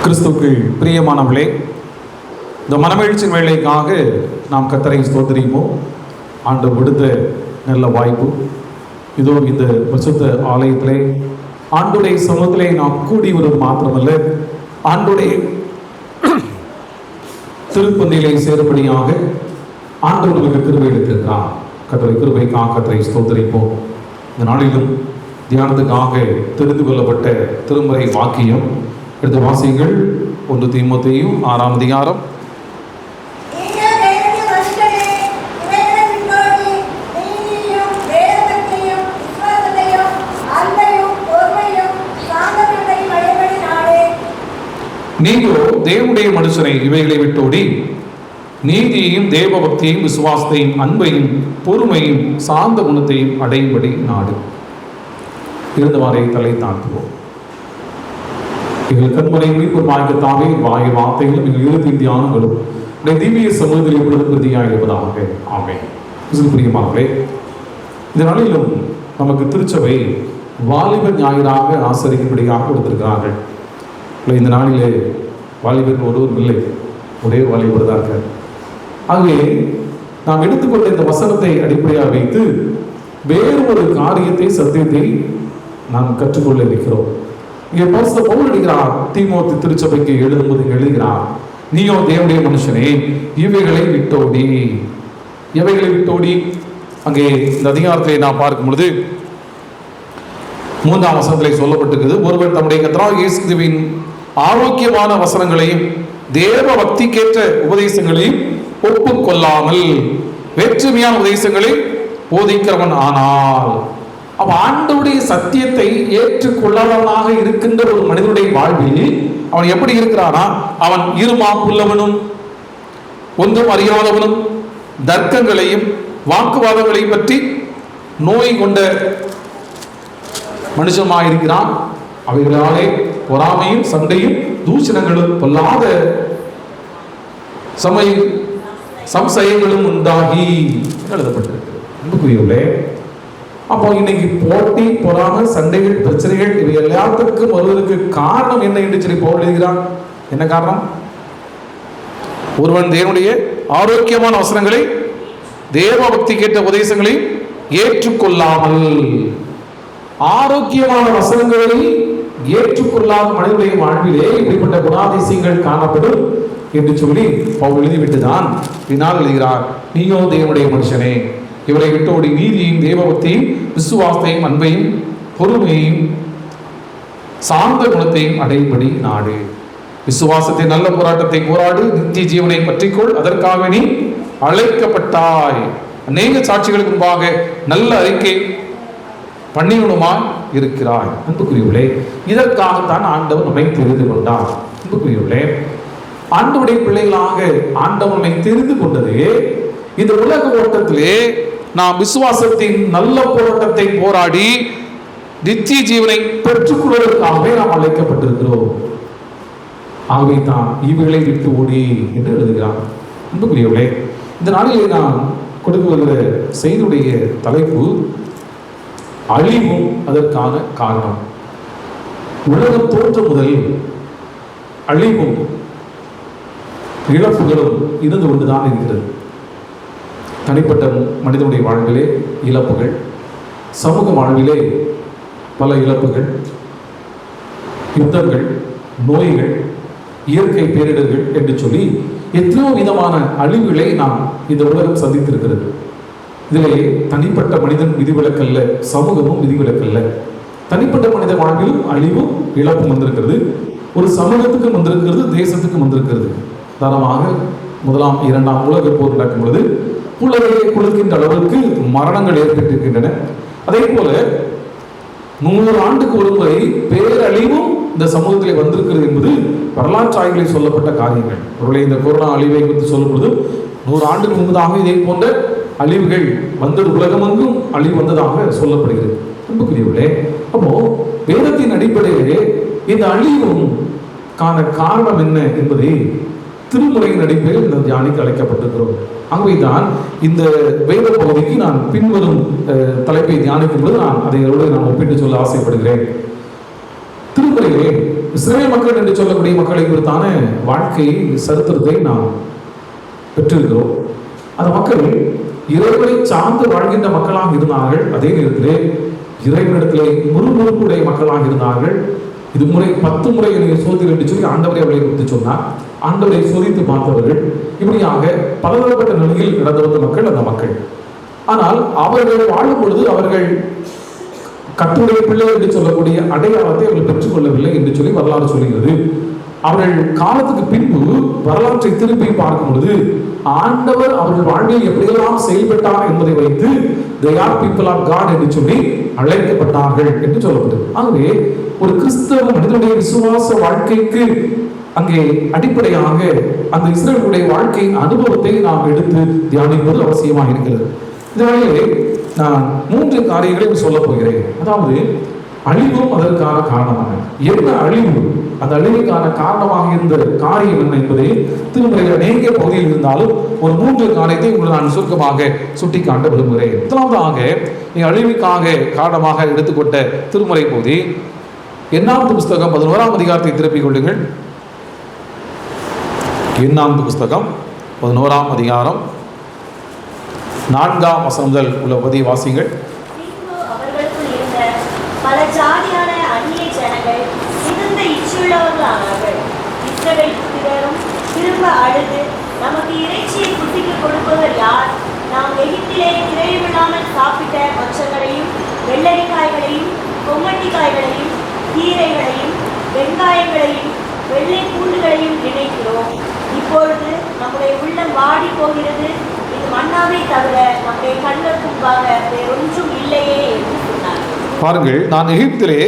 கிறிஸ்துவுக்கு பிரியமானவர்களே, இந்த மனமகிழ்ச்சி வேலைக்காக நாம் கர்த்தரை ஸ்தோத்திரிப்போம். ஆண்டவர் விடுத்த நல்ல வாய்ப்பு. இதோ இந்த பரிசுத்த ஆலயத்திலே ஆண்டுடைய சமூகத்திலே நாம் கூடி வருவது மாத்திரமல்ல, ஆண்டுடைய திருப்பந்தியிலே சேரும்படியாக ஆண்டவர் நமக்கு கிருபை எடுத்திருக்கிறார். கர்த்தரை கிருபைக்காக கர்த்தரை ஸ்தோத்திரிப்போம். இந்த நாளிலும் தியானத்துக்காக தெரிந்து கொள்ளப்பட்ட திருமறை வாக்கியம் எடுத்து வாசியுங்கள். 1 தீமோத்தேயு 6ஆம் அதிகாரம். நீங்களோ தேவனுடைய மனுஷனை இவைகளை விட்டோடி நீதியையும் தேவ பக்தியையும் விசுவாசத்தையும் அன்பையும் பொறுமையும் சார்ந்த குணத்தையும் அடையும்படி நாடு. இருந்தவாறே தலை தாழ்த்துவோம். எங்கள் கண்முறை மீட்புமாய்க்கத்தாவே வாய் வார்த்தைகளும் எங்கள் இறுதி தியானங்களும் திவ்ய சமூகத்தில் பிரதியாக இருப்பதாக. ஆமென். பிரியமானவர்களே, இந்த நாளிலும் நமக்கு திருச்சபை வாலிப ஞாயிறாக ஆசரிக்கும்படியாக கொடுத்திருக்கிறார்கள். இந்த நாளிலே வாலிபர் ஒருவரும் இல்லை, ஒரே வாலிபர் தான் இருக்கார். ஆகவே நாம் எடுத்துக்கொண்ட இந்த வசனத்தை அடிப்படையாக வைத்து வேறு ஒரு காரியத்தை, சத்தியத்தை நாம் கற்றுக்கொள்ள இருக்கிறோம். இங்கே பரிசுத்த பவுல் எழுதுகிறார், தீமோத்தி திருச்சபைக்கு எழுதும்போது எழுதுகிறார், நீயோ தேவனுடைய மனுஷனே இவைகளை விட்டோடி. எவைகளை விட்டோடி? அங்கே இந்த அதிகாரத்தை நாம் பார்க்கும் பொழுது 3ஆம் வசனத்திலே சொல்லப்பட்டிருக்கிறது, ஒருவர் தம்முடைய கர்த்தராகிய இயேசு கிறிஸ்துவின் ஆரோக்கியமான வசனங்களையும் தேவ பக்திக்கேற்ற உபதேசங்களையும் ஒப்புக்கொள்ளாமல் வேற்றுமையான உபதேசங்களை போதிக்கிறவன் ஆனால். அவ ஆண்டவருடைய சத்தியத்தை ஏற்றுக்கொள்ளாதவனாக இருக்கின்ற ஒரு மனிதனுடைய வாழ்வில் அவன் எப்படி இருக்கிறானா? அவன் இருமாப்புள்ளவனும் ஒன்றும் அறியாதவனும் தர்க்கங்களையும் வாக்குவாதங்களையும் பற்றி நோய் கொண்ட மனுஷமாயிருக்கிறான். அவைகளாலே பொறாமையும் சண்டையும் தூஷணங்களும் பொல்லாத சம்சயங்களும் உண்டாகி எழுதப்பட்டிருக்கு. அன்புக்குரியவர்களே, அப்போ இன்னைக்கு போட்டி, பொறாமை, சண்டைகள், பிரச்சனைகள் இவை எல்லாத்துக்கும் வருவதற்கு காரணம் என்ன என்று சொல்லி பவுல் எழுதுகிறான். என்ன காரணம்? ஒருவன் தேவனுடைய ஆரோக்கியமான வசனங்களை தேவ பக்தி கேட்ட உபதேசங்களை ஏற்றுக்கொள்ளாமல், ஆரோக்கியமான வசனங்களை ஏற்றுக்கொள்ளாத மனிதனுடைய வாழ்விலே இப்படிப்பட்ட குணாதிசயங்கள் காணப்படும் என்று சொல்லி பவுல் எழுதிவிட்டுதான் பின்னால் எழுதுகிறார், நீயோ தேவனுடைய மனுஷனே இவரை விட்டோடி நீதியையும் தேவபக்தியையும் விசுவாசத்தையும் அன்பையும் பொறுமையையும் சார்ந்த குணத்தையும் அடையும்படி நாடு. விசுவாசத்தை நல்ல போராட்டத்தை போராடு, நித்திய ஜீவனை பற்றிக்கொள், அதற்காக நீ அழைக்கப்பட்டாய். அநேக சாட்சிகளுக்கு முன்பாக நல்ல அறிக்கை பண்ணியுமாய் இருக்கிறாய். அன்புக்குரியவர்களே, இதற்காகத்தான் ஆண்டவர் நம்மை தெரிந்து கொண்டார். அன்புக்குரியவர்களே, ஆண்டவருடைய பிள்ளைகளாக ஆண்டவர் நம்மை தெரிந்து கொண்டதே இந்த உலக ஓட்டத்திலே நாம் விசுவாசத்தின் நல்ல போராட்டத்தை போராடி நித்திய ஜீவனை பெற்றுக்கொள்வதற்காகவே நாம் அழைக்கப்பட்டிருக்கிறோம். ஆகவே தான் இவைகளை விட்டு ஓடி என்று எழுதுகிறார். அன்புக்குரியவர்களே, இந்த நாளிலே நாம் கொடுக்க வருகிற செய்தியுடைய தலைப்பு அழிவும் அதற்கான காரணம். உலகம் தோற்றம் முதல் அழிவும் இழப்புகளும் இருந்து கொண்டுதான் இருக்கிறது. தனிப்பட்ட மனிதனுடைய வாழ்விலே இழப்புகள், சமூக வாழ்விலே பல இழப்புகள், யுத்தங்கள், நோய்கள், இயற்கை பேரிடர்கள் என்று சொல்லி எத்தனையோ விதமான அழிவுகளை நாம் இந்த உலகம் சந்தித்திருக்கிறது. இதிலே தனிப்பட்ட மனிதன் விதிவிலக்கல்ல, சமூகமும் விதிவிலக்கல்ல. தனிப்பட்ட மனித வாழ்விலும் அழிவும் இழப்பும் வந்திருக்கிறது. ஒரு சமூகத்துக்கும் வந்திருக்கிறது, தேசத்துக்கும் வந்திருக்கிறது. உதாரணமாக 1ஆம் 2ஆம் உலக போர் நடக்கும் பொழுது உலகை குளிர்கின்ற அளவுக்கு மரணங்கள் ஏற்பட்டிருக்கின்றன. அதே போல 100 ஆண்டுக்கு ஒருமுறை பேரழிவும் இந்த சமூகத்தில் வந்திருக்கிறது என்பது வரலாற்று ஆய்வுகளில் சொல்லப்பட்ட காரியங்கள். ஒருவேளை இந்த கொரோனா அழிவை பற்றி சொல்லும்போது 100 ஆண்டுக்கு முன்பதாக இதே போன்ற அழிவுகள் வந்தது, உலகமெங்கும் அழிவு வந்ததாக சொல்லப்படுகிறது. அன்புக்குரியவர்களே, அப்போ வேதத்தின் அடிப்படையிலே இந்த அழிவும் காரணம் என்ன என்பதை திருமுறையின் அடிப்படையில் இந்த தியானிக்கு அழைக்கப்பட்டிருக்கிறோம். ஆகவேதான் இந்த வேத பகுதிக்கு நான் பின்வரும் தலைப்பை தியானிக்கும் போது நான் அதை நான் ஒப்பிட்டு சொல்ல ஆசைப்படுகிறேன். திருமுறையிலே இஸ்ரவேல் மக்கள் என்று சொல்லக்கூடிய மக்களை குறித்தான வாழ்க்கை சரித்திரத்தை நாம் பெற்றிருக்கிறோம். அந்த மக்கள் இறைவனை சார்ந்து வாழ்கின்ற மக்களாக இருந்தார்கள். அதே நேரத்திலே இறைவனிடத்திலே முறுமுறுப்புடைய மக்களாக இருந்தார்கள். இது முறை 10 முறை என்னை சோதித்து என்று சொல்லி ஆண்டவரை அவர்களை குறித்து சொன்னார். ஆண்டவரை சோதித்து பார்த்தவர்கள். இப்படியாக பலதரப்பட்ட நிலையில் நடந்து வந்த மக்கள் அந்த மக்கள். ஆனால் அவர்கள் வாழும் பொழுது அவர்கள் கர்த்தருடைய பிள்ளை என்று சொல்லக்கூடிய அடையாளத்தை அவர்கள் பெற்றுக்கொள்ளவில்லை என்று சொல்லி வரலாறு சொல்கிறது. அவர்கள் காலத்துக்கு பின்பு வரலாற்றை திருப்பி பார்க்கும் பொழுது ஆண்டவர் அவர்கள் வாழ்வில் எப்படியெல்லாம் செயல்பட்டார் என்பதை வைத்து they are people of God என்று சொல்லி அழைக்கப்பட்டார்கள் என்று சொல்லப்பட்டது. ஆகவே ஒரு கிறிஸ்தவ மனிதனுடைய விசுவாச வாழ்க்கைக்கு அங்கே அடிப்படையாக அந்த இஸ்ரவேலுடைய வாழ்க்கையின் அனுபவத்தை நாம் எடுத்து தியானிப்பது அவசியமாக இருக்கிறது. இந்த வகையிலே நான் 3 காரியங்களையும் சொல்ல போகிறேன். அதாவது அழிவும் அதற்கான காரணமாக என்ன அழிவு, அந்த அழிவுக்கான காரணமாக இருந்த காரியம் என்ன என்பதை திருமுறையில் அநேக பகுதியில் இருந்தாலும் ஒரு 3 காரியத்தை உங்களுக்கு நான் சுருக்கமாக சுட்டிக்காட்ட விரும்புகிறேன். முதலாவதாக அழிவுக்காக காரணமாக எடுத்துக்கொண்ட திருமுறை பகுதி எண்ணாவது புஸ்தகம் 11ஆம் அதிகாரத்தை திருப்பிக் கொள்ளுங்கள். எண்ணாவது புஸ்தகம் 11ஆம் அதிகாரம் 4ஆம் வசனம் முதல் உள்ள பகுதியை வாசிங்கள். பல ஜாதியான அந்நிய ஜனங்கள் மிகுந்த இச்சையுள்ளவர்களானார்கள். இஸ்ரவேல் புத்திரரும் திரும்ப அழுது, நமக்கு இறைச்சியை புசிக்க கொடுப்பவர் யார்? நாம் எகிப்திலே கிரையுமில்லாமல் சாப்பிட்ட மச்சங்களையும் வெள்ளரிக்காய்களையும் கொம்மட்டிக்காய்களையும் கீரைகளையும் வெங்காயங்களையும் வெள்ளை பூண்டுகளையும் நினைக்கிறோம். இப்பொழுது நம்முடைய உள்ளம் வாடி போகிறது. இது மன்னாவை தவிர நம்முடைய கண்களுக்கு முன்பாக வேறொன்றும் இல்லையே என்று சொன்னார். பாருங்கள், நான் எகிப்திலே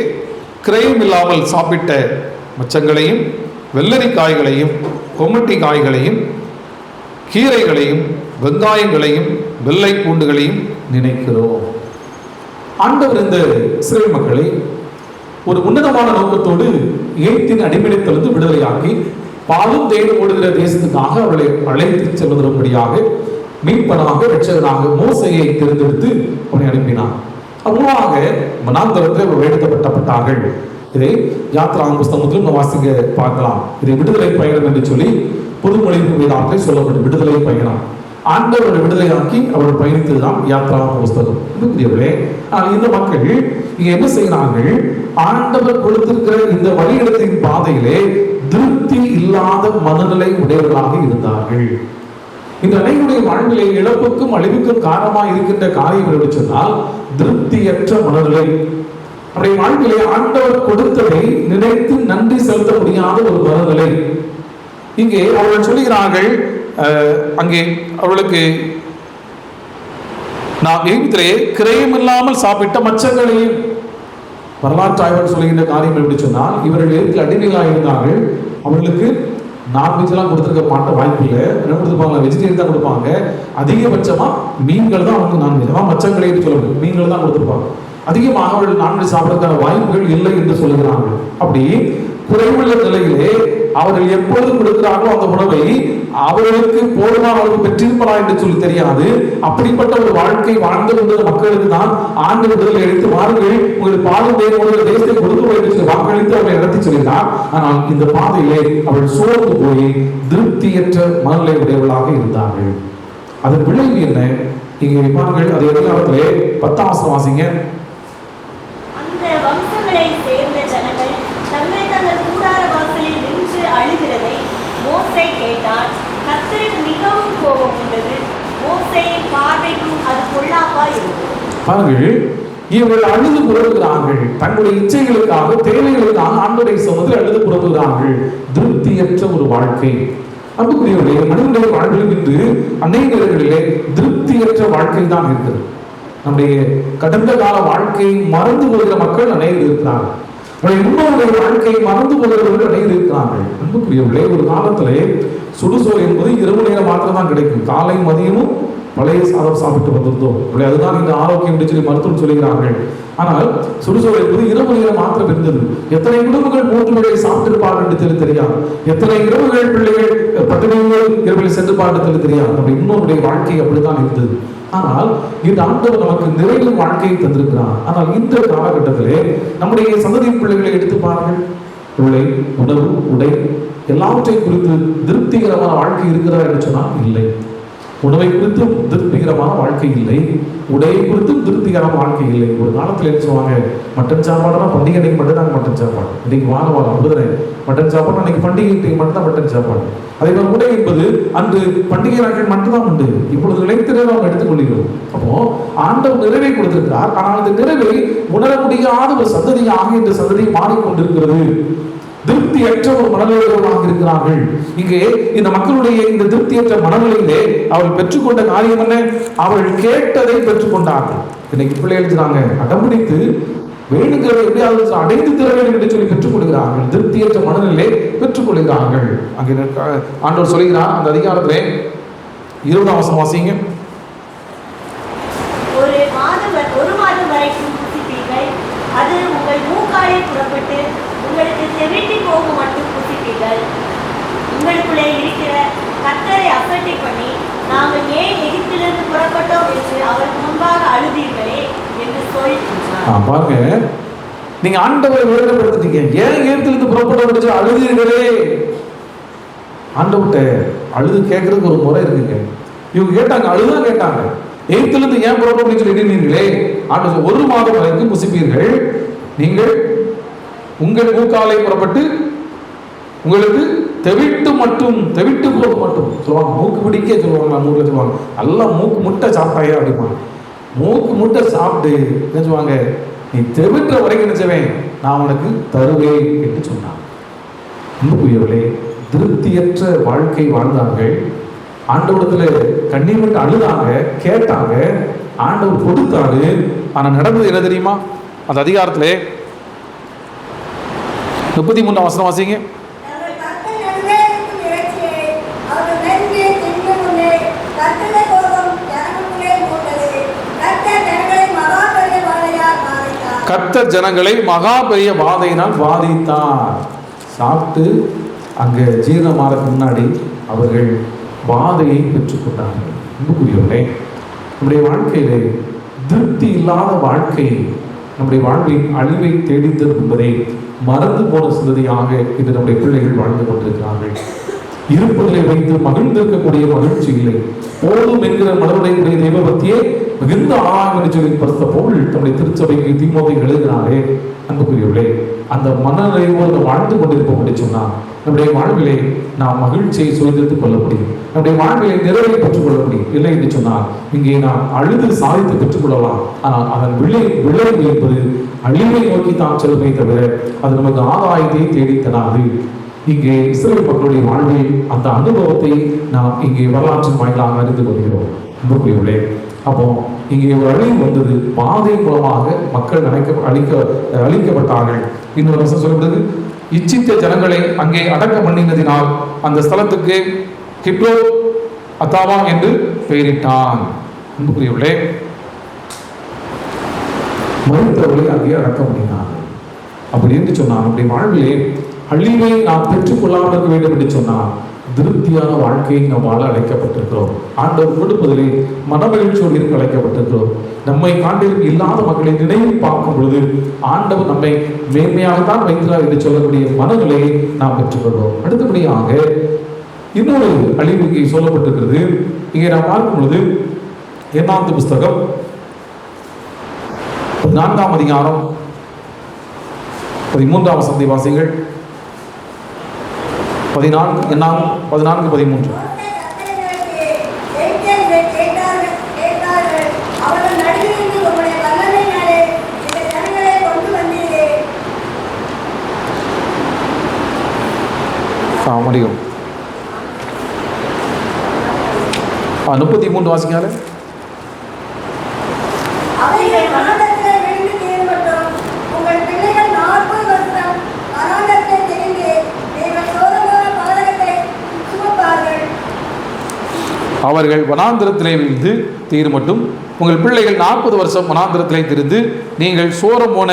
கிரயம் இல்லாமல் சாப்பிட்ட மச்சங்களையும் வெள்ளரிக்காய்களையும் கொம்மட்டி காய்களையும் கீரைகளையும் வெங்காயங்களையும் வெள்ளை பூண்டுகளையும் நினைக்கிறோம். ஆண்டவர் இந்த இஸ்ரவேல் மக்களை ஒரு உன்னதமான நோக்கத்தோடு எகிப்தின் அடிமைத்தனத்திலிருந்து விடுதலையாக்கி பாலும் தேனும் ஓடுகிற தேசத்துக்காக அவர்களை அழைத்து செல்வதற்கும்படியாக மீட்பனாக இரட்சகனாக மோசேயை தேர்ந்தெடுத்து அவனை அனுப்பினார். அவ்வாறாக வனாந்தரத்தில் அவர் வழிநடத்தப்பட்டார்கள். இதை யாத்ராகம புஸ்தகத்திலும் வாசிக்க பார்க்கலாம். இதை விடுதலை பயணம் என்று சொல்லி புதுமொழிபெயர்ப்பு வேதாகமத்தில் சொல்லப்பட்ட விடுதலை பயணம். ஆண்டவரை விடுதலையாக்கி அவர் பயணித்ததுதான் யாத்ராகம புஸ்தகம். புரியவில்லை. ஆனால் இந்த மக்கள் இங்க என்ன செய்கிறார்கள்? ஆண்டவர் கொடுத்திருக்கிற இந்த வழியிடத்தின் பாதையிலே திருப்தி இல்லாத மனநிலை உடையவர்களாக இருந்தார்கள். இந்த அனைவருடைய வாழ்நிலை இழப்புக்கும் அழிவுக்கும் காரணமாக இருக்கின்ற காரியம் என்று சொன்னால் திருப்தியற்ற மனநிலை. அவருடைய வாழ்க்கையிலே ஆண்டவர் கொடுத்ததை நினைத்து நன்றி செலுத்த முடியாத ஒரு மனநிலை. இங்கே அவர்கள் சொல்லுகிறார்கள், அங்கே அவர்களுக்கு நாம் எகிப்திலே கிரயமில்லாமல் சாப்பிட்ட மச்சங்களையும். வரலாற்று ஆய்வாளர் சொல்லுகின்ற காரியம் எப்படி சொன்னால், இவர்கள் எதிர்த்து அடிமைகளாக இருந்தார்கள். அவர்களுக்கு நான்வெஜ் எல்லாம் கொடுத்துருக்க மாட்ட வாய்ப்பு இல்லை. என்ன கொடுத்துருப்பாங்க? வெஜிடேரியன் தான் கொடுப்பாங்க. அதிகபட்சமா மீன்கள் தான் வந்து நான்வெஜ், மச்சங்களை சொல்லுவாங்க, மீன்கள் தான் கொடுத்துருப்பாங்க. அதிகமாக அவர்கள் நான்வெஜ் சாப்பிடுறதுக்கான வாய்ப்புகள் இல்லை என்று சொல்லுகிறார்கள். அப்படி குறைவுள்ள நிலையிலே அவர்கள் எப்பொழுது கொடுக்கிறார்களோ அந்த உணவை அவர்களுக்கு போதுமான அளவு பெற்றிருப்பதா என்று சொல்லி தெரியாது. அப்படிப்பட்ட ஒரு வாழ்க்கை வாழ்ந்து கொண்ட மக்களுக்கு தான் ஆண்டு விடுதலை அளித்து வாருங்கள், உங்களுக்கு பாலும் தேவனுடைய தேசத்தை கொடுக்க என்று சொல்லி வாக்களித்து அவர்களை நடத்தி சொல்கிறார். ஆனால் இந்த பாதையிலே அவர்கள் சோர்ந்து போய் திருப்தியற்ற மனநிலை உடையவர்களாக இருந்தார்கள். அதன் விளைவு என்ன? இங்கே பாருங்கள், அதே காலத்திலே 10ஆம் வசனம் வாசிங்க. அந்த வம்சங்களை சேர்ந்த ஜனங்கள் தங்கள் தங்கள் கூடார வாசலில் நின்று அழுகிறதை மோசே கேட்டார். கர்த்தருக்கு மிகவும் கோபம் உண்டது. மோசேயின் பார்வைக்கும் அது பொல்லாப்பா இருந்தது. பாருங்கள், இவர்கள் அழுது புறப்படுகிறார்கள். தங்களுடைய இச்சைகளுக்காக தேவைகளுக்காக ஆண்டவருடைய சமூகத்தில் அழுது புறப்படுகிறார்கள். திருப்தியற்ற ஒரு வாழ்க்கை. அன்புக்குரியவர்களே, மனிதனுடைய வாழ்வில் இன்று அநேக இடங்களிலே திருப்தியற்ற வாழ்க்கை தான் இருக்கிறது. நம்முடைய கடந்த கால வாழ்க்கையை மறந்து போகிற மக்கள் அநேகர் இருக்கிறார்கள். இன்னொருடைய வாழ்க்கையை மறந்து போகிறவர்கள் அநேகர் இருக்கிறார்கள். அன்புக்குரியவர்களே, ஒரு காலத்திலே சுடுசோறு என்பது இரவு நேரம் மாத்திரம் தான் கிடைக்கும். காலை மதியமும் பழைய சாதம் சாப்பிட்டு வந்திருந்தோம். அதுதான் இந்த ஆரோக்கியம் என்று சொல்லி மருத்துவம் சொல்கிறார்கள். ஆனால் சுடுசோறு என்பது இரவு நேரம் மாத்திரம் இருந்தது. எத்தனை குடும்பங்கள் 3 வேளை சாப்பிட்டிருப்பார்கள் என்று தெரியாது. எத்தனை இரவுகள் பிள்ளைகள் பட்டினிகள் இரவில் சென்று பார்த்து தெரியாது. அப்படி இன்னொருடைய வாழ்க்கை அப்படித்தான் இருந்தது. ஆனால் இந்த ஆண்டவர் நமக்கு நிறைய வாழ்க்கையை தந்திருக்கிறார். ஆனால் இந்த காலகட்டத்திலே நம்முடைய சந்ததி பிள்ளைகளை எடுத்து பாருங்கள். உடை, உணவு, உடை எல்லாவற்றையும் குறித்து திருப்திகரமான வாழ்க்கை இருக்கிறதா என்று சொன்னால் இல்லை. உணவை குறித்தும் திருப்திகரமான வாழ்க்கை இல்லை, உடையை குறித்தும் திருப்திகரமான வாழ்க்கை இல்லை. ஒரு காலத்தில் என்ன சொல்லுவாங்க, மட்டன் சாப்பாடுனா பண்டிகை அன்னைக்கு மட்டும் தான் மட்டன் சாப்பாடு, இன்னைக்கு வாரம் அப்படிதானே மட்டன் சாப்பாடு, அன்னைக்கு பண்டிகை மட்டும் தான் மட்டன் சாப்பாடு. அதே மாதிரி உடை என்பது அன்று பண்டிகை நாட்கள் மட்டும்தான் உண்டு, இப்பொழுது நிலைத்திரை நாம் எடுத்துக்கொள்கிறோம். அப்போ ஆண்டவர் நிறைவை கொடுத்திருக்கிறார், ஆனால் அந்த நிறைவை உணர முடியாத ஒரு சந்ததியாக இந்த சந்ததி மாறிக்கொண்டிருக்கிறது. திருப்தியற்ற ஒரு மனநிலையாக இருக்கிறார்கள். இங்கே இந்த மக்களுடைய இந்த திருப்தியற்ற மனநிலையிலே அவர்கள் பெற்றுக்கொண்ட காரியம் என்ன? அவர்கள் கேட்டதை பெற்றுக்கொண்டார்கள். இன்னைக்கு பிள்ளை எழுதுறாங்க, அடம்பிடித்து வேணுங்கிறத எப்படியாவது அடைந்து தர வேண்டும் என்று சொல்லி பெற்றுக்கொள்கிறார்கள். திருப்தியற்ற மனநிலை பெற்றுக்கொள்கிறார்கள். அங்கே ஆண்டவர் சொல்கிறார் அந்த அதிகாரத்திலே 20ஆம் வசனம் வாசிங்க. ஒரு மாதம் வரைக்கும் புசிப்பீர்கள், அது உங்கள் மூக்காலே புறப்பட்டு உங்களுக்கு செவிட்டி போக மட்டும் புசிப்பீர்கள். உங்களுக்குள்ளே இருக்கிற கர்த்தரை அசட்டை பண்ணி நாங்கள் ஏன் எகிப்திலிருந்து புறப்பட்டோம் என்று அவருக்கு முன்பாக அழுதீர்களே என்று சொல்லிட்டார். பாருங்க, நீங்க ஆண்டவரை வேதனைப்படுத்திட்டீங்க, ஏன் எகிப்திலிருந்து புறப்பட்டோம் என்று அழுதீர்களே. ஆண்டவர்கிட்ட அழுது கேட்கறதுக்கு ஒரு முறை இருக்குங்க. இவங்க கேட்டாங்க, அழுதான் கேட்டாங்க, எகிப்திலிருந்து ஏன் புறப்பட்டோம்னு சொல்லி எண்ணினீர்களே. ஆண்டவர் ஒரு மாதம் வரைக்கும் புசிப்பீர்கள், நீங்கள் உங்கள் மூக்காலை புறப்பட்டு உங்களுக்கு தெவிட்டு போக மட்டும் சொல்லுவாங்க. மூக்கு பிடிக்க சொல்லுவாங்க, நம்ம ஊர்ல சொல்லுவாங்க, நல்லா மூக்கு முட்டை சாப்பிட்டாயா அப்படிப்பாங்க. மூக்கு முட்டை சாப்பிட்டு என்ன சொல்லுவாங்க, நீ தெவிட்டுற வரைக்கும் நினைச்சவேன் நான் உனக்கு தருவேன் என்று சொன்னான். அன்புக்குரியவர்களே, திருப்தியற்ற வாழ்க்கை வாழ்ந்தார்கள். ஆண்டவரத்துல கண்ணீர் விட்டு அழுதாங்க, கேட்டாங்க, ஆண்டவர் கொடுத்தாரு. ஆனா நடந்தது என்ன தெரியுமா? அந்த அதிகாரத்திலே 33ஆம் வசனம் வாசிங்க. கர்த்தர் ஜனங்களை மகா பெரிய வாதையினால் வாதித்தார். சாப்பிட்டு அங்கே ஜீரணமாறதுக்கு முன்னாடி அவர்கள் வாதையை பெற்றுக்கொண்டார்கள். அன்புக்குரியவர்களே, நம்முடைய வாழ்க்கையிலே திருப்தி இல்லாத வாழ்க்கை நம்முடைய வாழ்வின் அழிவை தேடித்தது என்பதை மறந்து போன சந்ததியாக இது நம்முடைய பிள்ளைகள் வாழ்ந்து கொண்டிருக்கிறார்கள். இருப்பதை வைத்து மகிழ்ந்திருக்கக்கூடிய மகிழ்ச்சி இல்லை. போதும் என்கிற மனதுடைய தெய்வ பக்தியே மிகுந்த ஆழம் என்று சொல்லி பரிசுத்த பவுல் நம்முடைய திருச்சபைக்கு தீமோத்தேயுவுக்கு எழுதினாரே. அன்புக்குரியவர்களே, அந்த மனநிறைவோடு வாழ்ந்து கொண்டிருப்போம் என்று சொன்னால் நம்முடைய வாழ்விலே நாம் மகிழ்ச்சியை சுதந்திரித்துக் கொள்ள முடியும், நம்முடைய வாழ்விலை நிறைவை பெற்றுக் கொள்ள முடியும். இல்லை என்று சொன்னால் இங்கே நாம் அழுது சாதித்து பெற்றுக்கொள்ளலாம், ஆனால் அதன் விளைவு என்பது அழிவை நோக்கி தான் செல்வதை தவிர அது நமக்கு ஆதாயத்தை தேடித்தராது. இங்கே இஸ்ரவேல் மக்களுடைய வாழ்வில் அந்த அனுபவத்தை நாம் இங்கே வரலாற்றின் வாயிலாக அறிந்து கொள்கிறோம். அன்புக்குரியவர்களே, அப்போ இங்கே ஒரு அழிவு வந்தது, பாதை மூலமாக மக்கள் அழிக்கப்பட்டார்கள். இன்னொரு வருஷம் சொல்லப்படுது, இச்சித்த ஜனங்களை அங்கே அடக்கம் பண்ணினதினால் அந்த ஸ்தலத்துக்கு கிப்ரோ அத்தாவா என்று பெயரிட்டான். அன்புக்குரியவர்களே, மருத்துவர்களை அங்கே அடக்கம் பண்ணினார். அப்படி என்று சொன்னார் நம்முடைய வாழ்விலே அழிவை நாம் பெற்றுக்கொள்ளாமல் இருக்க வேண்டும் என்று சொன்னார் திருப்தியான வாழ்க்கையை நாம் வாழ அழைக்கப்பட்டிருக்கிறோம். ஆண்டவர் கொடுப்பதிலே மனமகிழ்ச்சியோடு இருக்க அழைக்கப்பட்டிருக்கிறோம். நம்மை காண்டிலும் இல்லாத மக்களை நினைவு பார்க்கும் பொழுது ஆண்டவர் நம்மை மேன்மையாகத்தான் வைக்கிறார் என்று சொல்லக்கூடிய மனநிலையை நாம் பெற்றுக்கொள்வோம். அடுத்தபடியாக இன்னொரு அழிவு இங்கே சொல்லப்பட்டிருக்கிறது. இங்கே நாம் பார்க்கும் பொழுது எண்ணாவது புஸ்தகம் 4ஆம் அதிகாரம் 13ஆம் வசனத்தை வாசிங்கள். 14-13. முடியும். 33 வாசிக்காரு. அவர்கள் வனாந்திரத்திலே விழுந்து தீர் மட்டும் உங்கள் பிள்ளைகள் 40 வருஷம் வனாந்திரத்திலே திரிந்து நீங்கள் சோரம் போன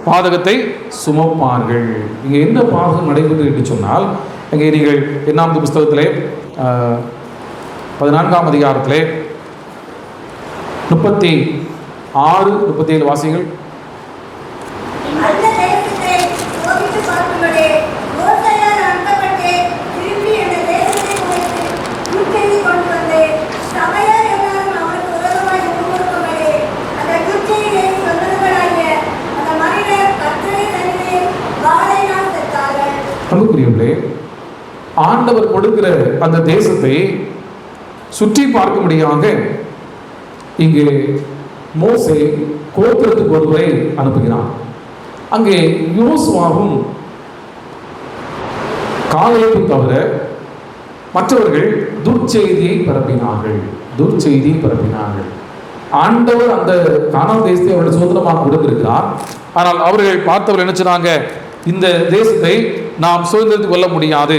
பாதகத்தை சுமப்பார்கள். இங்கே என்ன பாதகம் நடைபெற்று என்று சொன்னால், இங்கே நீங்கள் எண்ணாவது புஸ்தகத்திலே 14ஆம் அதிகாரத்திலே 36-37 வாசிகள். அன்புக்குரியவர்களே, ஆண்டவர் கொடுக்கிற அந்த தேசத்தை சுற்றி பார்க்கும்படியாக இங்கே மோசே கோத்திரத்துக்கு ஒருவரை அனுப்புகிறான். அங்கே யோசுவாவும் காலேபும் தவிர மற்றவர்கள் துர்ச்செய்தியை பரப்பினார்கள். ஆண்டவர் அந்த கானான் தேசத்தை அவர்கள் சுதந்திரமாக கொடுத்திருக்கிறார். ஆனால் அவர்கள் பார்த்தவர்கள் என்ன சொன்னாங்க? இந்த தேசத்தை நாம் சுதந்திரத்துக்கு கொள்ள முடியாது.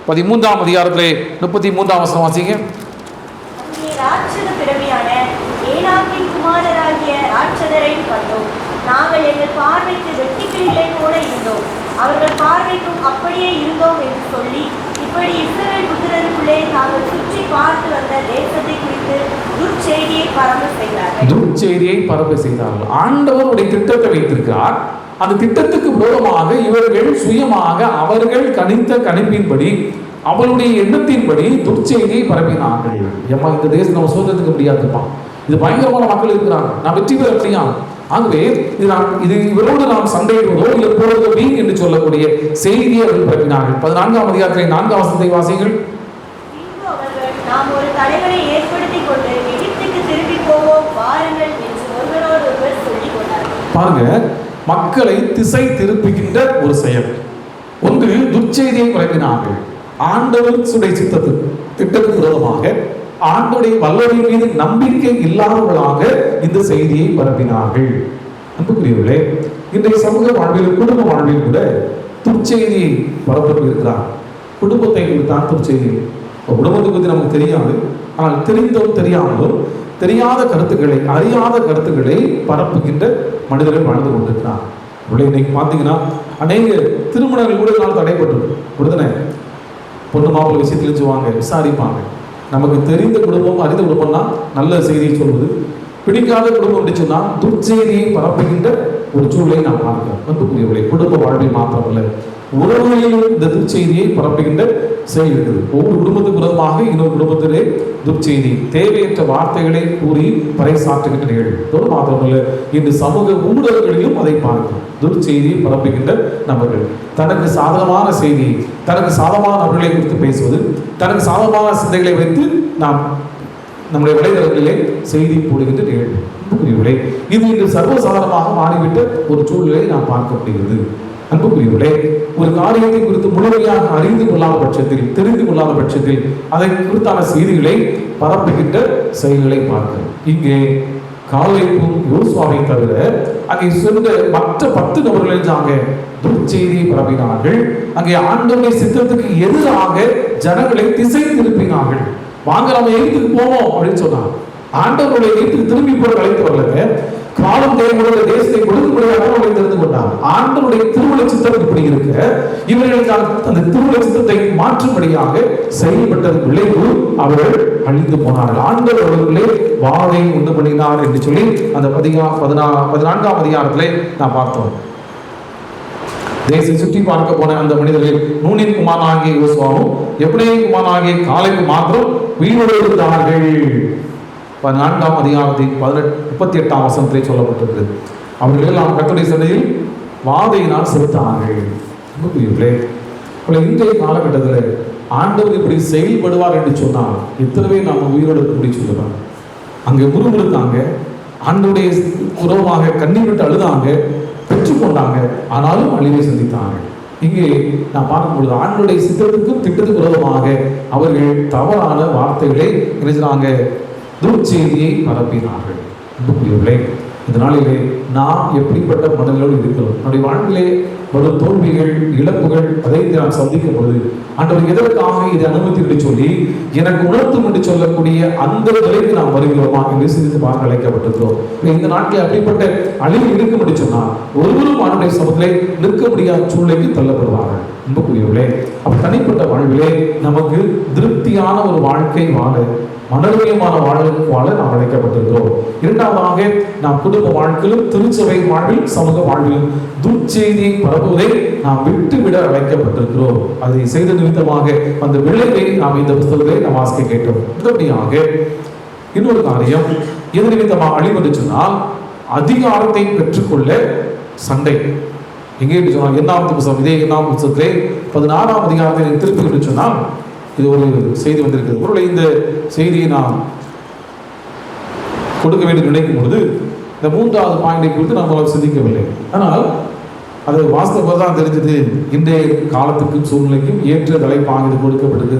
13ஆம் அதிகாரத்திலே 33ஆம் வசனம் வாசிங்க. ராட்சத பிறவியான ஏனாக்கின் குமாரராகிய ராட்சதரை கண்டோம். நாங்கள் எங்கள் பார்வைக்கு வெட்டுக்கிளிகளை போல இருந்தோம், அவர்கள் பார்வைக்கும் அப்படியே இருந்தோம் என்று சொல்லி, இப்படி இஸ்ரவேல் புத்திரருக்குள்ளே தாங்கள் சுற்றி பார்த்து வந்த தேசத்தை குறித்து துர்ச்செய்தியை பரப்ப செய்தார்கள். ஆண்டவர் ஒரு திட்டத்தை வைத்திருக்கிறார். அந்த திட்டத்துக்கு விரோதமாக இவர்கள் சுயமாக அவர்கள் கணித்த கணிப்பின்படி, அவளுடைய எண்ணத்தின்படி துர்ச்செய்தியை பரப்பினார்கள். ஏமா இந்த தேசம் நம்ம சுதந்திரத்துக்கு முடியாதுப்பா, இது பயங்கரமான மக்கள் இருக்கிறாங்க, நான் வெற்றி பெற முடியாது. ஆகவே இது இவரோடு நாம் சண்டையிடுவதோ எப்பொழுதோ வீண் என்று சொல்லக்கூடிய செய்தியை அவர்கள் பரப்பினார்கள். 14ஆம் அதிகாரத்திலே 4ஆம் வசனத்தை வாசிங்கள். நாம் ஒரு தலைவரை ஏற்படுத்திக் கொண்டு எகிப்துக்கு திரும்பி போவோம் வாருங்கள் என்று ஒருவரோடு ஒருவர் சொல்லிக் கொண்டார்கள். பாருங்க, மக்களை திசை திருப்புகின்ற ஒரு செயல். ஒன்று துர்ச்செய்தியை பரப்பினார்கள். ஆண்டவருடைய திட்டத்துக்கு விரோதமாக, ஆண்டவருடைய வல்லமை மீது நம்பிக்கை இல்லாதவர்களாக இந்த செய்தியை பரப்பினார்கள். அன்புக்குரியவர்களே, இன்றைய சமூக வாழ்வில், குடும்ப வாழ்வில் கூட துர்ச்செய்தியை பரப்பி இருக்கிறார். குடும்பத்தை தான் துர்ச்செய்தி. குடும்பத்தை பற்றி நமக்கு தெரியாது, ஆனால் தெரிந்தும் தெரியாமலும் தெரியாத கருத்துக்களை, அறியாத கருத்துக்களை பரப்புகின்ற மனிதர்கள் வாழ்ந்து கொண்டிருக்கிறார். இன்னைக்கு பார்த்தீங்கன்னா அநேக திருமணங்கள் கூட நாள் தடைப்பட்டு கொடுத்தன. பொண்ணு மாப்பிள்ளை விஷயத்தில் வச்சுவாங்க, விசாரிப்பாங்க. நமக்கு தெரிந்த குடும்பம், அறிந்த குடும்பம்னா நல்ல செய்தியை சொல்வது, பிடிக்காத குடும்பம் அப்படி சொன்னால் துர்ச்செய்தியை பரப்புகின்ற ஒரு சூழலை நாம் பார்க்கிறோம். அன்புக்குரியவர்களே, குடும்ப வாழ்வில் மாத்திரமல்ல, உறவுகளிலும் இந்த துர்ச்செய்தியை பரப்புகின்ற செயல் இருக்குது. ஒவ்வொரு குடும்பத்துக்கு விரோதமாக இன்னொரு குடும்பத்திலே துர்ச்செய்தி, தேவையற்ற வார்த்தைகளை கூறி பறைசாற்றுகின்ற நிகழ்வு மாத்திரமல்ல, இன்று சமூக ஊடகங்களிலும் அதை பார்க்கிறோம். துர்ச்செய்தியை பரப்புகின்ற நபர்கள் தனக்கு சாதகமான செய்தி, தனக்கு சாதகமான நபர்களை குறித்து பேசுவது, தனக்கு சாதகமான சிந்தைகளை வைத்து நாம் நம்முடைய வலைதளங்களிலே செய்தி போடுகின்ற நிகழ்வு. அன்புக்குரியவர்களே, இது இன்று சர்வசாதாரணமாக மாறிவிட்ட ஒரு சூழ்நிலை நாம் பார்க்க முடிகிறது. அன்புக்குரியவர்களே, ஒரு காரியத்தை குறித்து முழுமையாக அறிந்து கொள்ளாத பட்சத்தில், தெரிந்து கொள்ளாத பட்சத்தில் அதை குறித்தான செய்திகளை பரப்புகின்ற செயல்களை பார்க்கிறோம். இங்கே காலேபும் யோசுவாவை தவிர அங்கே சொந்த மற்ற 10 நபர்கள் துர்ச்செய்தியை பரப்பினார்கள். அங்கே ஆண்டவருடைய சித்தத்துக்கு எதிராக ஜனங்களை திசை திருப்பினார்கள். வாங்க நம்ம எகிப்துக்கு போவோம் அப்படின்னு சொன்னாங்க. ஆண்டவருடைய எகிப்துக்கு திரும்பி போற அழைத்து வரலங்க, காலம் தேவையுடைய தேசத்தை கொடுக்கும்படியாக அவர்களை தெரிந்து கொண்டார். ஆண்டவருடைய திருவுள சித்தம் இப்படி இருக்க, இவர்கள் அந்த திருவுள சித்தத்தை மாற்றும்படியாக செயல்பட்டது விளைவு அவர்கள் அழிந்து போனார்கள். ஆண்டவர் அவர்களே வாதை உண்டு பண்ணினார் என்று சொல்லி அந்த 14ஆம் அதிகாரத்திலே நான் பார்த்தோம். தேசத்தை சுற்றி பார்க்க போன அந்த மனிதர்கள் நூனின் குமாரனாகிய யோசுவாவும் எப்ரேமின் குமாரனாகிய காலேபு மாத்திரம் உயிரோடு இருந்தார்கள். 14ஆம் அதிகாரத்தின் 38ஆம் வசனத்திலே சொல்லப்பட்டிருக்கிறது. அவர்கள் எல்லாம் கர்த்தருடைய சந்நிதியில் வாதையினால் செலுத்தார்கள். இன்றைய காலகட்டத்தில் ஆண்டவர் இப்படி செயல்படுவார் என்று சொன்னால் எத்தனை நாம் உயிரோடு இப்படி சொல்லுவாங்க. அங்கே முறுமுறுத்தாங்க, ஆண்டவருடைய உறவாக கண்ணீர் விட்டு அழுதாங்க, பெற்றுக்கொண்டாங்க, ஆனாலும் அழிவை சந்தித்தாங்க. இங்கே நான் பார்க்கும்பொழுது ஆண்டவருடைய சித்தத்துக்கும் திட்டத்துக்கு விரோதமாக அவர்கள் தவறான வார்த்தைகளை நினைச்சாங்க, துர்ச்செய்தியை பரப்பினார்கள். அன்புக்குரியவர்களே, இந்த நாளிலே நாம் எப்படிப்பட்ட மனங்களோடு இருக்கிறோம்? நம்முடைய வாழ்விலே வரும் தோல்விகள், இழப்புகள், அதை நாம் சந்திக்கும் பொழுது ஆண்டவர் எதற்காக இதை அனுமதி சொல்லி எனக்கு உணர்த்தும் என்று சொல்லக்கூடிய அந்த நிலைக்கு நாம் வருகிறோமா என்று சிந்தித்து பார்க்க அழைக்கப்பட்டிருக்கிறோம். இந்த நாட்டில் அப்படிப்பட்ட அழிவு இருக்கும் என்று சொன்னால் ஒருவரும் ஆண்டுடைய சமூகத்திலே நிற்க முடியாத சூழ்நிலைக்கு தள்ளப்படுவார்கள். அன்புக்குரியவர்களே, அப்ப தனிப்பட்ட வாழ்விலே நமக்கு திருப்தியான ஒரு வாழ்க்கை வாழ, மனோரமான வாழ நாம் அழைக்கப்பட்டிருக்கிறோம். இரண்டாவதாக நாம் குடும்ப வாழ்க்கையிலும், திருச்சபை வாழ்வில், சமூக வாழ்விலும் துர்ச்செய்தியை பரப்புவதை நாம் விட்டுவிட அழைக்கப்பட்டிருக்கிறோம். அதை செய்த நிமித்தமாக அந்த விளைவை நாம் இந்த புத்தகத்தை நாம் வாசிக்க கேட்டோம். இதற்காக இன்னொரு காரியம், எது நிமித்தமாக அழிவு என்று சொன்னால் அதிகாரத்தை பெற்றுக்கொள்ள சண்டை. எங்கே சொன்னால் எண்ணாம் புத்தகம், இதே எண்ணாம் புத்தகத்திலே 16ஆம் அதிகாரத்தை திருப்பி சொன்னால் இது ஒரு செய்தி வந்திருக்கிறது. ஒருவேளை இந்த செய்தியை நாம் கொடுக்க வேண்டும் நினைக்கும் பொழுது இந்த 3வது பாயிண்டை குறித்து நாம் சிந்திக்கவில்லை. ஆனால் அது வாஸ்தவம் தான் தெரிஞ்சது. இன்றைய காலத்துக்கும் சூழ்நிலைக்கும் ஏற்ற தலைப்பாக இது கொடுக்கப்பட்டது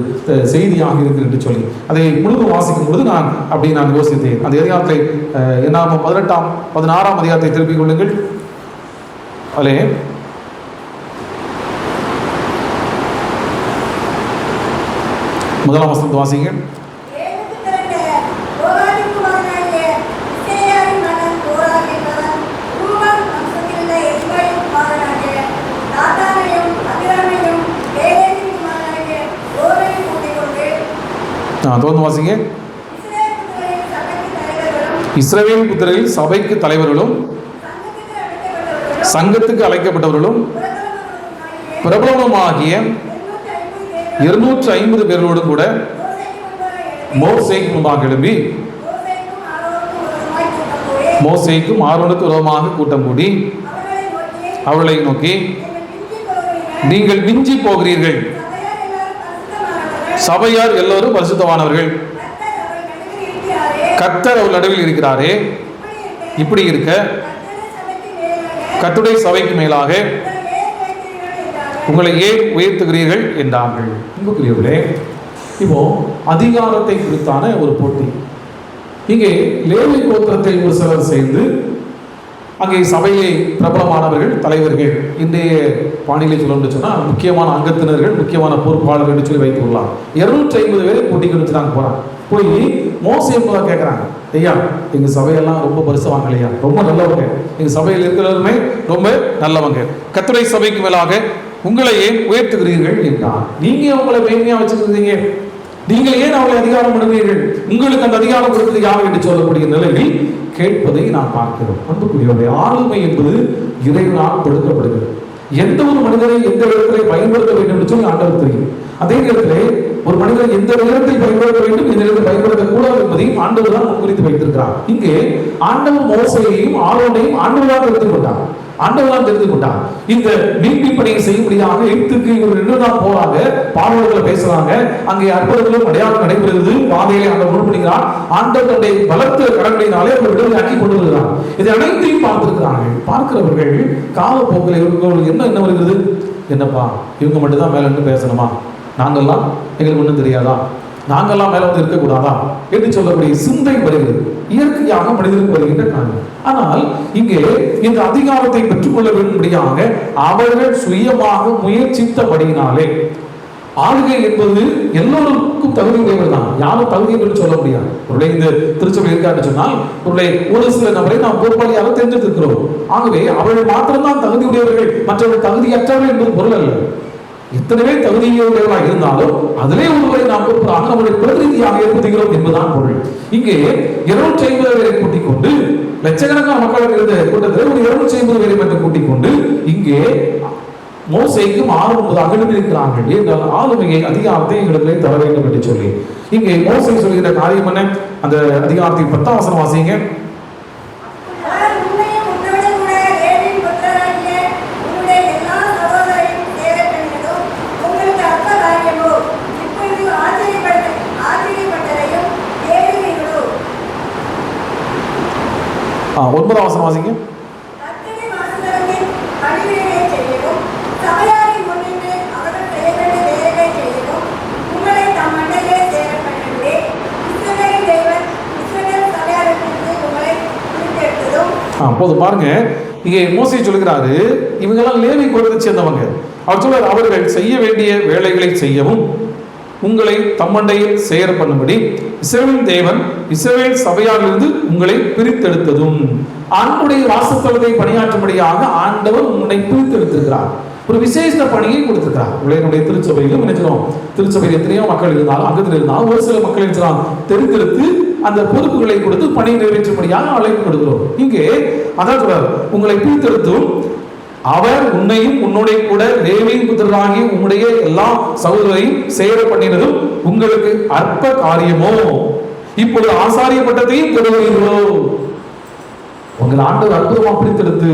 செய்தியாக இருக்கிறது என்று சொல்லி அதை முழுவதும் வாசிக்கும் பொழுது நான் யோசித்தேன். அந்த அதிகாரத்தை என்னாம 16ஆம் அதிகாரத்தை திருப்பிக் கொள்ளுங்கள். அதிலே முதலாம் வசனத்தை வாசிங்க. தொடர்ந்து வாசிங்க. இஸ்ரவேல் புத்திரரில் சபைக்கு தலைவர்களும் சங்கத்துக்கு அழைக்கப்பட்டவர்களும் பிரபலமாகிய 250 பேர்களோடு கூட மோசேக்கு முன்பாக எழும்பி மோசேக்கும் ஆரோனுக்கு விரோதமாக கூட்டம் கூடி அவர்களை நோக்கி, நீங்கள் மிஞ்சி போகிறீர்கள், சபையார் எல்லோரும் பரிசுத்தவானவர்கள், கர்த்தர் அவர்கள் நடுவில் இருக்கிறாரே, இப்படி இருக்க கர்த்தருடைய சபைக்கு மேலாக உங்களை ஏன் உயர்த்துகிறீர்கள் என்றார்கள். அன்புக்குரியவர்களே, இப்போ அதிகாரத்தை குறித்தான ஒரு போட்டி. இங்கே லேவி கோத்திரத்தை ஒரு சிலர் சேர்ந்து அங்கே சபையை பிரபலமானவர்கள், தலைவர்கள், இன்றைய பாணியிலே சொல்லணும்னு சொன்னால் முக்கியமான அங்கத்தினர்கள், முக்கியமான பொறுப்பாளர்கள் என்று சொல்லி வைத்து கொள்ளலாம். 250 பேரை கூட்டிக்கு வச்சுட்டாங்க. போகிறாங்க. போய் மோசே போல கேட்குறாங்க, ஐயா எங்கள் சபையெல்லாம் ரொம்ப பரிசுவாங்க இல்லையா, ரொம்ப நல்லவங்க, எங்கள் சபையில் இருக்கிறவருமே ரொம்ப நல்லவங்க, கர்த்தருடைய சபைக்கு மேலாக உங்களை ஏன் உயர்த்துகிறீர்கள் என்றார். நீங்கள் உங்களை மேன்மையாக வச்சுருந்தீங்க, நீங்கள் ஏன் அவளை அதிகாரம் பண்ணுவீர்கள், உங்களுக்கு அந்த அதிகாரம் கொடுத்தது யார் என்று சொல்லக்கூடிய நிலையில் கேட்பதை நாம் பார்க்கிறோம். அன்புக்குரியவருடைய ஆளுமை என்பது இறைவனால் கொடுக்கப்படுகிறது. எந்த ஒரு மனிதரை எந்த இடத்திலே பயன்படுத்த வேண்டும் என்று சொல்லி ஆண்டவர் தெரியும். அதே நேரத்திலே ஒரு மனிதர் எந்த நேரத்தில் பயன்படுத்த வேண்டும், எந்த நேரத்தில் பயன்படுத்தக்கூடாது என்பதையும் ஆண்டவர் தான் குறித்து வைத்திருக்கிறார். இங்கே ஆண்டவர் மோசேயையும் ஆரோனையும் ஆண்டவர் தான் தெரிந்து கொண்டார். ஆண்டவரால் தெரிந்து கொண்டார். இந்த மீட்பு பணியை செய்யும்படியாக எகிப்துக்கு இவர்கள் 2 நாள் போறாங்க, பார்வோர்களை பேசுறாங்க, அங்கே அற்புதங்களும் அடையாளம் நடைபெறுகிறது. பாதையை ஆண்டவர் முன்படுகிறார். ஆண்டவர் தன்னுடைய பலத்த கடன்களினாலே அவர் விடுதலை ஆக்கி கொண்டு வருகிறார். இதை அனைத்தையும் பார்த்திருக்கிறார்கள். பார்க்கிறவர்கள் காலப்போக்கில் இவர்கள் என்ன வருகிறது, என்னப்பா இவங்க மட்டும் தான் மேல இருந்து பேசணுமா, நாங்கள்லாம் எங்களுக்கு ஒன்றும் தெரியாதா, நாங்கள்லாம் மேல வந்து இருக்கக்கூடாதா என்று சொல்லக்கூடிய சிந்தை வருகிறது. இயற்கையாக மனிதனுக்கு வருகின்ற காரணம். ஆனால் இங்கே இந்த அதிகாரத்தை பெற்றுக்கொள்ள வேண்டும்படியாக அவர்கள் சுயமாக முயற்சித்தபடியினாலே, ஆளுகை என்பது எல்லோருக்கும் தகுதி உடையவர் தான், யாரும் தகுதி என்று சொல்ல முடியாது. ஒருவேளை இந்த திருச்சபை இருக்கான்னு சொன்னால் ஒரு சில நபரை நாம் பொறுப்பாளியாக தெரிஞ்சிருக்கிறோம். ஆகவே அவர்கள் மாத்திரம்தான் தகுதி உடையவர்கள், மற்றவர்கள் தகுதியற்றவர்கள் என்பது பொருள் அல்ல. எத்தனைவே தகுதியுடையவர்களாக இருந்தாலும் அதிலே ஒருவரை நாம் பொறுப்பாக நம்முடைய பிரதிநிதியாக ஏற்படுத்துகிறோம் என்பதுதான் பொருள். இங்கே 250 பேரை கூட்டிக் கொண்டு, லட்சக்கணக்கான மக்கள் இருந்த கூட்டத்தில் ஒரு 250 பேரை மட்டும் கூட்டிக் கொண்டு இங்கே மோசேக்கும் ஆரம்பமாக எழுப்பியிருக்கிறார்கள். என்றால் ஆளுமையை, அதிகாரத்தை எங்களுக்கு தர வேண்டும் என்று சொல்லி இங்கே மோசே சொல்கிற காரியம் என்ன? அந்த அதிகாரத்தின் 10ஆம் வசனம் வாசிங்க. ஒன்பதாம் வசனம் வாசிங்க. போதும் பாருங்க. இங்கே மோசே சொல்கிறாரு, இவங்கெல்லாம் லேவி கோத்திரத்தை சேர்ந்தவங்க. அவர் சொல்றார், அவர்கள் செய்ய வேண்டிய வேலைகளை செய்யவும் உங்களை தம்மண்டையில் சேர பண்ணும்படி இஸ்ரவேல் தேவன் இஸ்ரவேல் சபையாரிலிருந்து உங்களை பிரித்தெடுத்ததும், ஆண்டுடைய வாசஸ்தலத்தை பணியாற்றும்படியாக ஆண்டவர் உங்களை பிரித்தெடுத்திருக்கிறார். ஒரு விசேஷ பணியை கொடுத்திருக்கிறார். உங்களுடைய திருச்சபையிலும் நினைக்கிறோம், திருச்சபையில் எத்தனையோ மக்கள் இருந்தாலும், அங்கத்தில் இருந்தாலும் ஒரு சில மக்கள் இருக்கிறாங்க, தெரிந்தெடுத்து அந்த பொறுப்புகளை கொடுத்து பணி நிறைவேற்றும்படியாக அழைப்பு கொடுக்கிறோம். இங்கே அதான் சொல்றார், உங்களை பிரித்தெடுத்தும் அவர் உன்னையும் உன்னுடைய கூட லேவியின் புத்திரராகி உன்னுடைய எல்லா சகோதரரையும் சேர பண்ணினதும் உங்களுக்கு அற்ப காரியமோ, இப்பொழுது ஆசாரிய பட்டத்தையும் பெறுவீர்களோ. உங்களை ஆண்டவர் அற்புதமா பிடித்தெடுத்து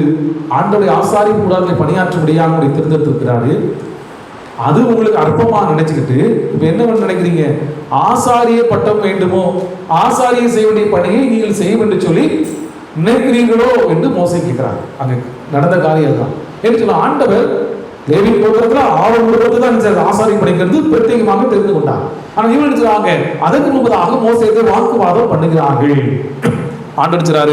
ஆண்டவருடைய ஆசாரி கூடாரங்களை பணியாற்றும்படியாக உங்களை தேர்ந்தெடுத்திருக்கிறாரு. அது உங்களுக்கு அற்பமா நினைச்சுக்கிட்டு இப்ப என்ன பண்ண நினைக்கிறீங்க? ஆசாரிய பட்டம் வேண்டுமோ, ஆசாரிய செய்ய வேண்டிய பணியை நீங்கள் செய்ய வேண்டும் சொல்லி நினைக்கிறீர்களோ என்று மோசே கேட்கிறார். அங்க நடந்த காரியம் தான். என்று சொல்ல ஆண்டவர் லேவி கோத்திரத்துல ஆவல் குடும்பத்தை தான் ஆசாரி பணிக்கிறது பிரத்யேகமாக தெரிந்து கொண்டார். ஆனா இவங்க நினைச்சாங்க அதற்கு முன்பதாக மோசேக்கு வாக்குவாதம் பண்ணுகிறார்கள். ஆண்டவர்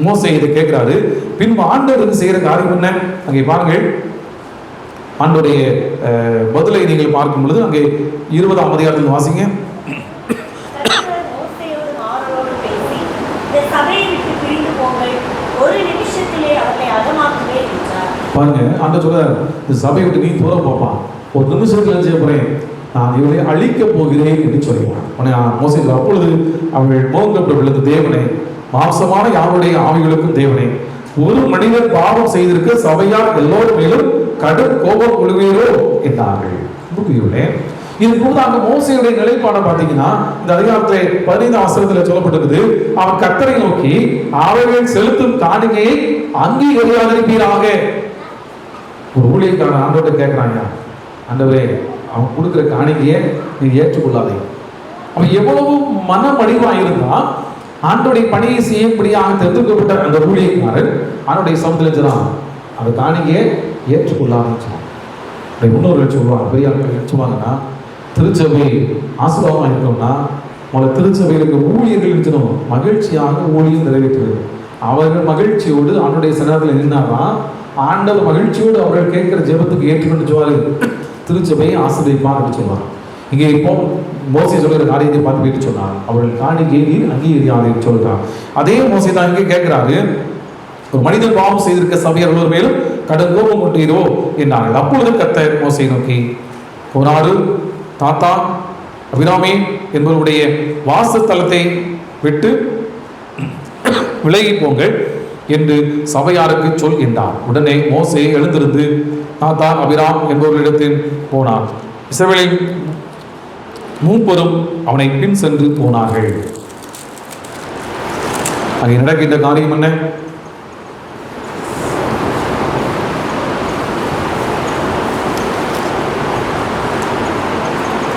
மோசே இதை கேட்கிறாரு. பின்பு ஆண்டவருக்கு செய்யற காரியம் என்ன? அங்கே பாருங்கள், ஆண்டவருடைய பதிலை நீங்கள் பார்க்கும் பொழுது அங்கே 20ஆம் அதிகாரத்தில் வாசிங்க. பாருங்க, ஆண்டவர் சொல்றார், இந்த சபையை விட்டு நீ தூரம் போப்பா, ஒரு நிமிஷத்துல செய்ய போறேன், நான் இவரை அழிக்க போகிறேன் என்று சொல்லுவான். மோசே அப்பொழுது அவர்கள் மோகப்பட்டு விழுந்த தேவனை, மாம்சமான யாருடைய ஆவிகளுக்கும் தேவனை, ஒரு மனிதன் பாவம் செய்திருக்க சபையார் எல்லோரும் மேலும் கடும் கோபம் கொள்வீரோ என்றார்கள். இது கூட அங்க மோசேயுடைய நிலைப்பாடை பார்த்தீங்கன்னா இந்த அதிகாரத்திலே 15ஆம் வசனத்தில் சொல்லப்பட்டிருக்குது, அவன் கர்த்தரை நோக்கி அவர்கள் செலுத்தும் காணிக்கையை அங்கீகரியாதிருப்பீராக. ஒரு ஊழியக்காரன் ஆண்டவர்கிட்ட கேட்கிறாங்க, ஆண்டவரே அவன் கொடுக்கிற காணிக்கையை நீ ஏற்றுக்கொள்ளாதே. அவன் எவ்வளவு மனமடிவா இருந்தா ஆண்டோடைய பணியை செய்யும்படியாக தெரிந்துக்கப்பட்ட அந்த ஊழியக்காரன் ஆண்டோடைய சமூகத்தில் சொன்னான், அந்த காணிக்கையை ஏற்றுக்கொள்ளாதுன்னு சொன்னான். முன்னோர்கள் சொல்லுவாங்க, பெரிய ஆட்கள் சொல்லுவாங்கன்னா, திருச்சபை ஆசீர்வாதமாக இருக்கணும்னா முதல்ல திருச்சபையில் இருக்க ஊழியர்கள் இருக்கணும் மகிழ்ச்சியாக ஊழியம் நிறைவேற்றுவது. அவர்கள் மகிழ்ச்சியோடு ஆண்டோடைய சன்னதியில் நின்னாதான் ஆண்டவர் மகிழ்ச்சியோடு அவர்கள் கேட்கிற ஜெபத்துக்கு ஏற்றுக்கொண்டு சொல்வாரு, திருச்சபையை ஆசீர்வதிப்பார் சொல்லுவாங்க. இங்கே இப்போ மோசே சொல்கிற காரியத்தை பார்த்து போயிட்டு சொன்னார், அவர்கள் காணிக்கையை அங்கீகரியாதுன்னு சொல்றாங்க. அதே மோசே தான் இங்கே கேட்கிறாரு, ஒரு மனிதன் பாவம் செய்திருக்க சபையார் மேலும் கடும் கோபம் கொண்டீரோ என்றார்கள். அப்பொழுது கர்த்தர் மோசேயை நோக்கி, கோராறு, தாத்தா, அபிராமி என்பவருடைய வாசஸ்தலத்தை விட்டு விலகி போங்கள் என்று சபையாருக்கு சொல் என்றார். உடனே மோசே எழுந்திருந்து தாத்தா, அபிராம் என்பவர்களிடத்தில் போனார். இஸ்ரவேலின் மூப்பரும் அவனை பின் சென்று போனார்கள். அங்கே நடக்கின்ற காரியம் என்ன?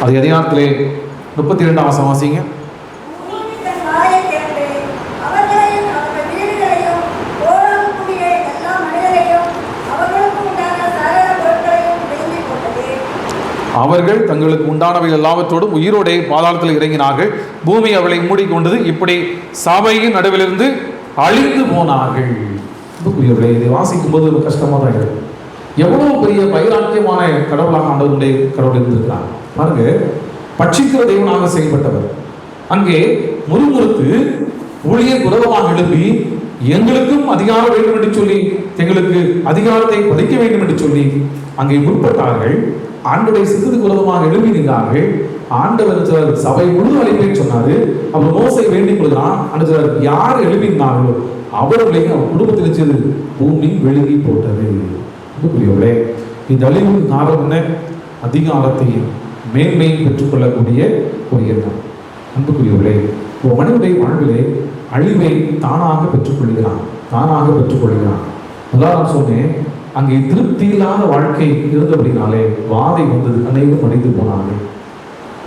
அது அதிகாரத்திலே 32ஆம் வசனம் வாசிங்க. அவர்கள் தங்களுக்கு உண்டானவை எல்லாவற்றோடும் உயிரோடே பாதாளத்தில் இறங்கினார்கள். பூமி அவளை மூடிக்கொண்டது. இப்படி சபையின் நடுவிலிருந்து அழிந்து போனார்கள். இதை வாசிக்கும் போது கஷ்டமா தான் இருக்கு. எவ்வளவு பெரிய வைராக்கியமான கடவுளாக ஆண்டவருடைய கடவுள் இருந்திருக்கிறார் பாருங்க. பட்சிக்கிற தெய்வனாக செயல்பட்டவர் அங்கே முறுமுறுத்து ஊழியர் விரோதமாக எழுப்பி எங்களுக்கும் அதிகாரம் வேண்டும் என்று சொல்லி, எங்களுக்கு அதிகாரத்தை பறிக்க வேண்டும் என்று சொல்லி அங்கே முற்பட்டார்கள். ஆண்டவருடைய சித்தத்துக்கு விரோதமாக எழுப்பினார்கள். ஆண்டவர் சபை முழு அழைப்பை சொன்னாரு. அவர் மோசை வேண்டிக் கொள்கிறான். ஆண்டவர் யார் எழுப்பினார்களோ அவர்களையும் அவர் குடும்பத்தில் சென்று பூமி வெளியே போட்டது. இந்த அழிவுக்கு காரணம் என்ன? அதிகாரத்தையும் மேன்மையும் பெற்றுக்கொள்ளக்கூடிய ஒரு எண்ணம். அன்புக்குரியவர்களே, ஒரு மனிதனுடைய வாழ்விலே அழிவை தானாக பெற்றுக்கொள்கிறான். உதாரணம் சொன்னேன், அங்கே திருப்தி இல்லாத வாழ்க்கை இருந்தபடினாலே வாதை வந்தது, அனைவரும் அடைந்து போனார்கள்.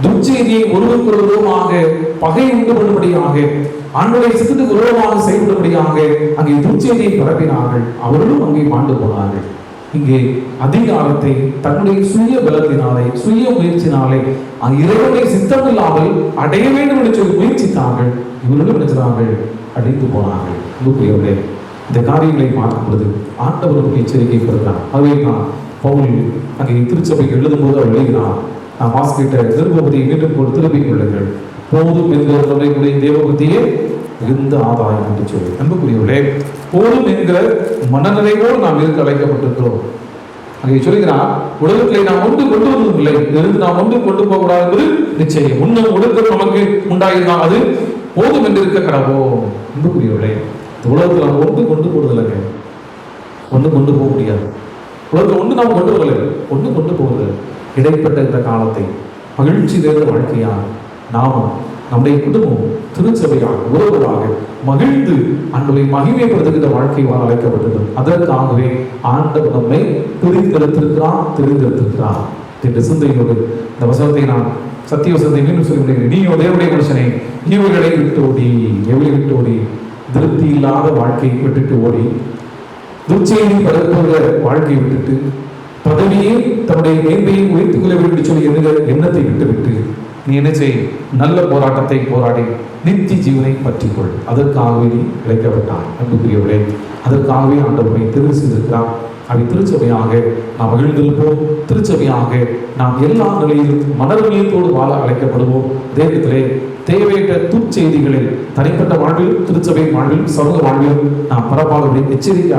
துர்ச்செய்தியை ஒருவருக்கு விரோதமாக பகை உண்டு பண்ணும்படியாக, ஆண்டவருடைய சித்தத்துக்கு விரோதமாக செயல்படும்படியாக அங்கே துர்ச்செய்தியை பரப்பினார்கள். அவர்களும் அங்கே மாண்டு போனார்கள். இங்கே அதிகாரத்தை தன்னுடைய சுய பலத்தினாலே, சுய முயற்சினாலே இறைவனை சித்தமில்லாமல் அடைய வேண்டும் என்று சொல்லி முயற்சித்தார்கள். இவர்களும் நினைச்சார்கள், அடைந்து போனார்கள். இந்த காரியங்களை பார்க்கும் பொழுது ஆண்டவருக்கு எச்சரிக்கை கொடுக்கிறார். அதுவே நான் பவுல் அங்கே திருச்சபைக்கு எழுதும் போது அவர் எழுதினார், நான் வாசிக்கிட்ட திருப்பதியை மீண்டும் போல் திருப்பிக் கொள்ளுங்கள், போதும் என்கிற தேவபக்தியே மிகுந்த ஆதாயம் என்று சொல்லி. அன்புக்குரியவர்களே, போதும் என்கிற மனநிறைவோடு நாம் இருக்க அழைக்கப்பட்டிருக்கிறோம். அங்கே சொல்லுகிறார், உலகத்திலே நாம் ஒன்று கொண்டு வந்ததும் இல்லை, இருந்து நாம் ஒன்று கொண்டு போகக்கூடாது என்பது நிச்சயம். முன்னும் ஒழுக்கம் நமக்கு உண்டாயிருந்தால் அது போதும் என்று இருக்க கடவோம். அன்புக்குரியவர்களே, உலகத்தில் நம்ம ஒன்று கொண்டு போடுதலைங்க, ஒன்று கொண்டு போக முடியாது. உலகத்தில் ஒன்று நாம் கொண்டு போகலை, ஒன்று கொண்டு போகுது. இடைப்பட்ட இந்த காலத்தை மகிழ்ச்சி நிறைந்த வாழ்க்கையா நாமும் நம்முடைய குடும்பம் திருச்சபையாக உறவுகளாக மகிழ்ந்து ஆண்டவரை மகிமைப்படுத்துகிற வாழ்க்கை வாழ அழைக்கப்பட்டிருக்கிறது. அதற்காகவே ஆண்டவர் நம்மை தெரிந்தெடுத்திருக்கிறார் என்ற சிந்தையோடு இந்த வசனத்தை நான் சத்திய வசனத்தை மீண்டும் சொல்லுகிறேன். நீயோ தேவனுடைய மனுஷனே, இவைகளை விட்டு ஓடி, எவளை விட்டு ஓடி, திருப்தி இல்லாத வாழ்க்கையை விட்டுட்டு ஓடி, துச்செய்தி பரப்புகிற வாழ்க்கையை விட்டுட்டு, பதவியை தன்னுடைய மேன்மையை உயர்த்திக் கொள்ள வேண்டும் என்று சொல்லி எண்ணத்தை விட்டுவிட்டு நீ என்ன செய்? நல்ல போராட்டத்தை போராடி நித்திய ஜீவனை பற்றிக்கொள். அதற்காகவே நீ இழைக்கப்பட்டாய். அன்புக்குரியவர்களே, அதற்காகவே ஆண்டவரை தெரிவு செய்திருக்கிறார். அதை திருச்சபையாக நாம் மகிழ்ந்திருப்போம். திருச்சபையாக நாம் எல்லா நிலையிலும் மனநிலையத்தோடு வாழ அழைக்கப்படுவோம். அதே இடத்திலே தேவையற்ற துச்செய்திகளை தனிப்பட்ட வாழ்வில், திருச்சபை வாழ்வில், சமூக வாழ்வில் நாம் பரப்பாக எச்சரிக்கை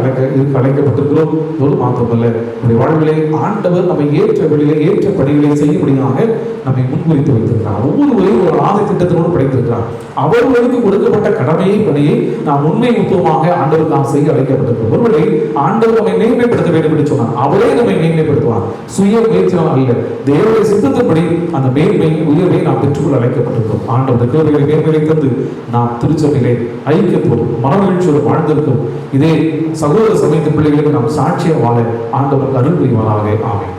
அழைக்கப்பட்டிருக்கிறோம். இதோடு மாத்திரமல்ல, நம்முடைய வாழ்விலே ஆண்டவர் நம்மை ஏற்ற வழியிலே ஏற்ற பணிகளை செய்யும்படியாக நம்மை முன்குறித்து வைத்திருக்கிறார். ஒவ்வொருவரையும் ஒரு ஆதி திட்டத்தினோடு படைத்திருக்கிறார். அவர்களுக்கு கொடுக்கப்பட்ட கடமையை பணியை நாம் உண்மை முத்துவமாக ஆண்டவர் நாம் செய்ய அழைக்கப்பட்டிருக்கிறோம். ஒருவரை ஆண்டவர் நம்மை மேன்மைப்படுத்த வேண்டும் என்று சொன்னார். அவரே நம்மை மேன்மைப்படுத்துவார். சுய முயற்சியால் அல்ல, தேவனுடைய சித்தத்தின்படி அந்த மேன்மை உயர்வை நாம் பெற்றுக்கொள்ள அழைக்கப்பட்டிருக்கிறோம். ஆண்டவர் கிருபைகளை மேன்மையை தந்து நாம் திருச்சபையிலே ஐக்கியத்தோடு மனமகிழ்ச்சியோடு வாழ்ந்திருக்கிறோம். இதே சகோதர சமயத்தின் பிள்ளைகளுக்கு நாம் சாட்சியாக வாழ ஆண்டவர் அருள் புரிவாராக. ஆமென்.